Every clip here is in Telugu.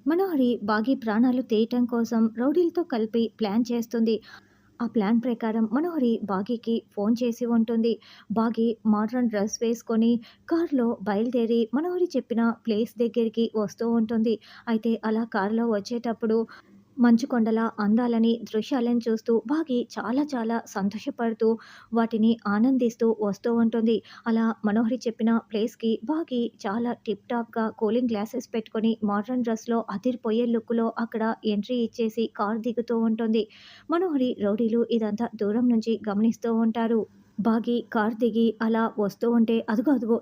మనోహరి బాగీ ప్రాణాలు తీయటం కోసం రౌడీలతో కలిపి ప్లాన్ చేస్తుంది. ఆ ప్లాన్ ప్రకారం మనోహరి బాగీకి ఫోన్ చేసి ఉంటుంది. బాగీ మోడ్రన్ డ్రెస్ వేసుకొని కారులో బయలుదేరి మనోహరి చెప్పిన ప్లేస్ దగ్గరికి వస్తూ ఉంటుంది. అయితే అలా కారులో వచ్చేటప్పుడు మంచుకొండల అందాలని, దృశ్యాలను చూస్తూ బాగి చాలా చాలా సంతోషపడుతూ, వాటిని ఆనందిస్తూ వస్తూ ఉంటుంది. అలా మనోహరి చెప్పిన ప్లేస్‌కి బాగి చాలా టిప్ టాప్‌గా కూలింగ్ గ్లాసెస్ పెట్టుకొని, మోడ్రన్ డ్రెస్‌లో అదిరిపోయే లుక్‌లో అక్కడ ఎంట్రీ ఇచ్చేసి కారు దిగుతూ ఉంటుంది. మనోహరి, రౌడీలు ఇదంతా దూరం నుంచి గమనిస్తూ ఉంటారు. బాగి కారు దిగి అలా వస్తూ ఉంటే అదుగో అదుగో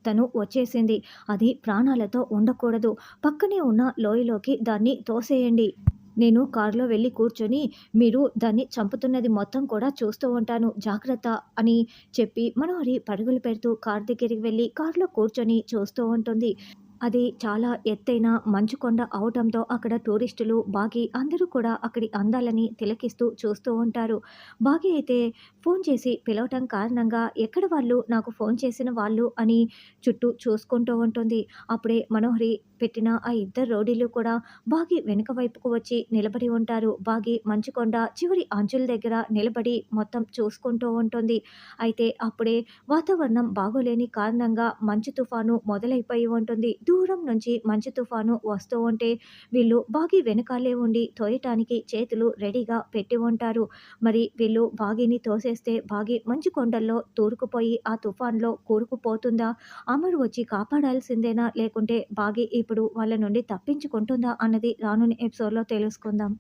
తను వచ్చేసింది. అది ప్రాణాలతో ఉండకూడదు. పక్కనే ఉన్న లోయలోకి దాన్ని తోసేయండి. నేను కారులో వెళ్ళి కూర్చొని, మీరు దాన్ని చంపుతున్నది మొత్తం కూడా చూస్తూ ఉంటాను. జాగ్రత్త అని చెప్పి మనోహరి పరుగులు పెడుతూ కారు దగ్గరికి వెళ్ళి కారులో కూర్చొని చూస్తూ ఉంటుంది. అది చాలా ఎత్తైన మంచు కొండ అవటంతో అక్కడ టూరిస్టులు, బాగి అందరూ కూడా అక్కడి అందాలని తిలకిస్తూ చూస్తూ ఉంటారు. బాగి అయితే ఫోన్ చేసి పిలవటం కారణంగా ఎక్కడ వాళ్ళు, నాకు ఫోన్ చేసిన వాళ్ళు అని చుట్టూ చూసుకుంటూ ఉంటుంది. అప్పుడే మనోహరి పెట్టిన ఆ ఇద్దరు రౌడీలు కూడా బాగి వెనుక వైపుకు వచ్చి నిలబడి ఉంటారు. బాగి మంచుకొండ చివరి అంచుల దగ్గర నిలబడి మొత్తం చూసుకుంటూ ఉంటుంది. అయితే అప్పుడే వాతావరణం బాగోలేని కారణంగా మంచు తుఫాను మొదలైపోయి ఉంటుంది. దూరం నుంచి మంచు తుఫాను వస్తూ ఉంటే వీళ్ళు బాగి వెనకాలే ఉండి తోయటానికి చేతులు రెడీగా పెట్టి ఉంటారు. మరి వీళ్ళు బాగిని తోసేస్తే బాగి మంచు కొండల్లో తూరుకుపోయి ఆ తుఫాన్‌లో కూరుకుపోతుందా? అమర్ వచ్చి కాపాడాల్సిందేనా? లేకుంటే బాగి ఇప్పుడు వాళ్ళ నుండి తప్పించుకుంటుందా? అన్నది రానున్న ఎపిసోడ్‌లో తెలుసుకుందాం.